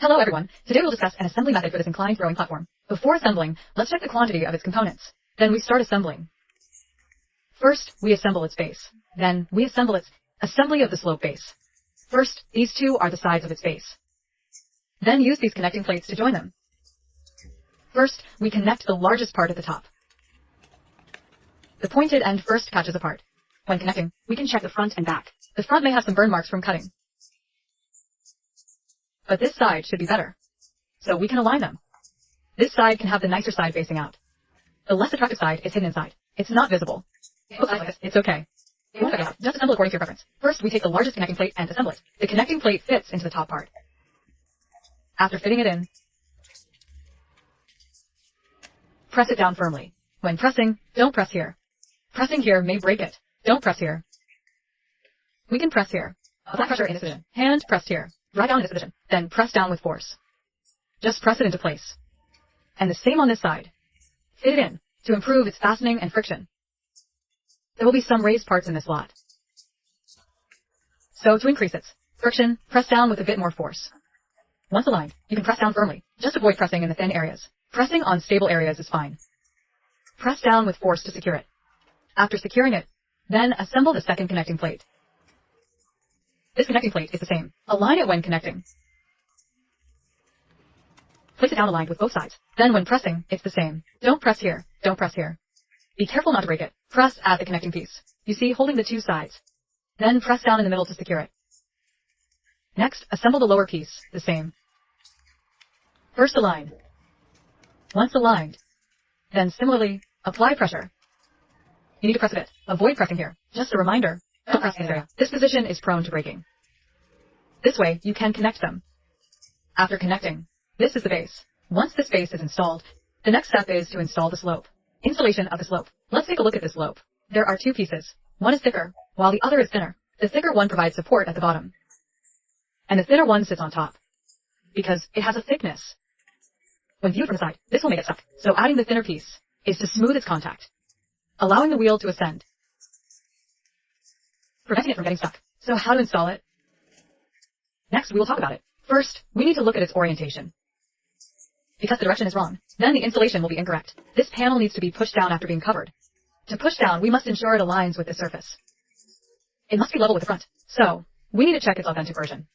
Hello everyone, today we'll discuss an assembly method for this inclined throwing platform. Before assembling, let's check the quantity of its components. Then we start assembling. First, we assemble its base. Then, we assemble its assembly of the slope base. First, these two are the sides of its base. Then use these connecting plates to join them. First, we connect the largest part at the top. The pointed end first catches apart. When connecting, we can check the front and back. The front may have some burn marks from cutting, but this side should be better, so we can align them. This side can have the nicer side facing out. The less attractive side is hidden inside. It's not visible. It's okay. Just assemble according to your preference. First, we take the largest connecting plate and assemble it. The connecting plate fits into the top part. After fitting it in, press it down firmly. When pressing, don't press here. Pressing here may break it. Don't press here. We can press here. Apply pressure in this position. Hand pressed here. Right down in this position. Then press down with force. Just press it into place. And the same on this side. Fit it in to improve its fastening and friction. There will be some raised parts in this lot. So to increase its friction, press down with a bit more force. Once aligned, you can press down firmly. Just avoid pressing in the thin areas. Pressing on stable areas is fine. Press down with force to secure it. After securing it, then assemble the second connecting plate. This connecting plate is the same. Align it when connecting. Place it down aligned with both sides. Then when pressing, it's the same. Don't press here. Don't press here. Be careful not to break it. Press at the connecting piece. You see, holding the two sides. Then press down in the middle to secure it. Next, assemble the lower piece, the same. First align. Once aligned, then similarly, apply pressure. You need to press a bit. Avoid pressing here. Just a reminder. Don't press in this area. This position is prone to breaking. This way, you can connect them. After connecting, this is the base. Once this base is installed, the next step is to install the slope. Installation of the slope. Let's take a look at the slope. There are two pieces. One is thicker, while the other is thinner. The thicker one provides support at the bottom, and the thinner one sits on top, because it has a thickness. When viewed from the side, this will make it stuck. So adding the thinner piece is to smooth its contact, allowing the wheel to ascend, preventing it from getting stuck. So how to install it? Next, we will talk about it. First, we need to look at its orientation, because the direction is wrong. Then the installation will be incorrect. This panel needs to be pushed down after being covered. To push down, we must ensure it aligns with the surface. It must be level with the front. So, we need to check its authentic version.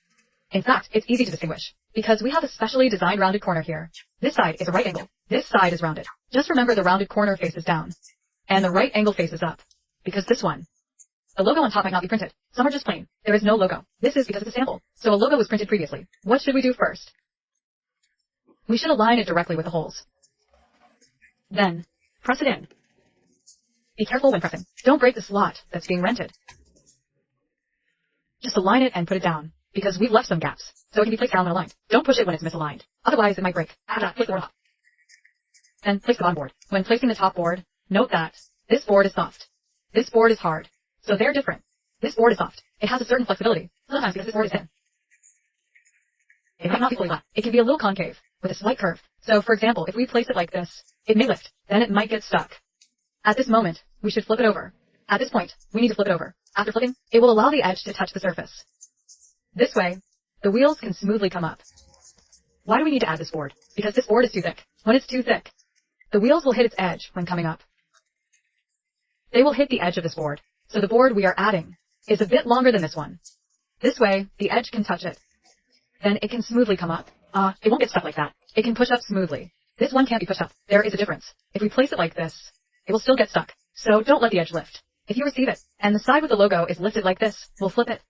In fact, it's easy to distinguish, because we have a specially designed rounded corner here. This side is a right angle. This side is rounded. Just remember the rounded corner faces down, and the right angle faces up, because this one, the logo on top might not be printed. Some are just plain. There is no logo. This is because it's a sample, so a logo was printed previously. What should we do first? We should align it directly with the holes. Then, press it in. Be careful when pressing. Don't break the slot that's being rented. Just align it and put it down, because we've left some gaps, so it can be placed down when aligned. Don't push it when it's misaligned. Otherwise, it might break. Place the board on top. Then place the bottom board. When placing the top board, note that this board is soft. This board is hard. So they're different. This board is soft. It has a certain flexibility, sometimes because this board is thin. It might not be fully flat. It can be a little concave, with a slight curve. So, for example, if we place it like this, it may lift. Then it might get stuck. At this moment, we should flip it over. At this point, we need to flip it over. After flipping, it will allow the edge to touch the surface. This way, the wheels can smoothly come up. Why do we need to add this board? Because this board is too thick. When it's too thick, the wheels will hit its edge when coming up. They will hit the edge of this board. So the board we are adding is a bit longer than this one. This way, the edge can touch it. Then it can smoothly come up. It won't get stuck like that. It can push up smoothly. This one can't be pushed up. There is a difference. If we place it like this, it will still get stuck. So don't let the edge lift. If you receive it, and the side with the logo is lifted like this, we'll flip it.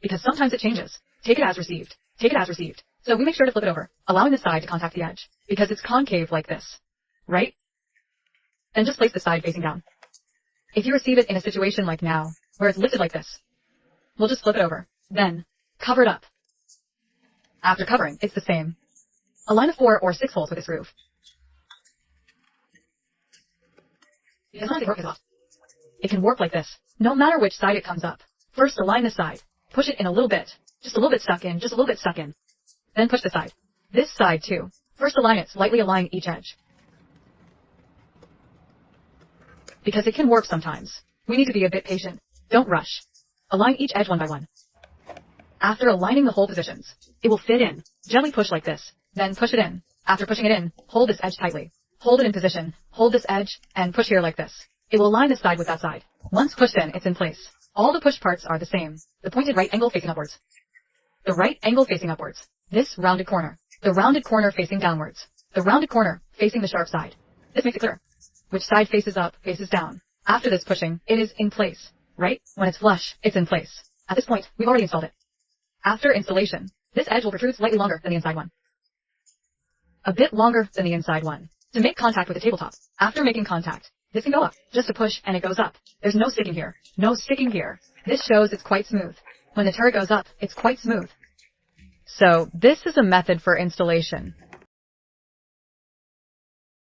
Because sometimes it changes. Take it as received. Take it as received. So we make sure to flip it over, allowing the side to contact the edge. Because it's concave like this. Right? Then just place the side facing down. If you receive it in a situation like now, where it's lifted like this, we'll just flip it over. Then, cover it up. After covering, it's the same. Align the 4 or 6 holes with this groove. Because once it works off, it can work like this, no matter which side it comes up. First, align the side. Push it in a little bit. Just a little bit stuck in, just a little bit stuck in. Then push the side. This side too. First align it, slightly align each edge. Because it can work sometimes. We need to be a bit patient. Don't rush. Align each edge one by one. After aligning the hole positions, it will fit in. Gently push like this, then push it in. After pushing it in, hold this edge tightly. Hold it in position, hold this edge, and push here like this. It will align this side with that side. Once pushed in, it's in place. All the push parts are the same. The pointed right angle facing upwards. The right angle facing upwards. This rounded corner. The rounded corner facing downwards. The rounded corner facing the sharp side. This makes it clearer. Which side faces up, faces down. After this pushing, it is in place. Right? When it's flush, it's in place. At this point, we've already installed it. After installation, this edge will protrude slightly longer than the inside one. A bit longer than the inside one. To make contact with the tabletop. After making contact, this can go up. Just a push and it goes up. There's no sticking here. No sticking here. This shows it's quite smooth. When the turret goes up, it's quite smooth. So, this is a method for installation.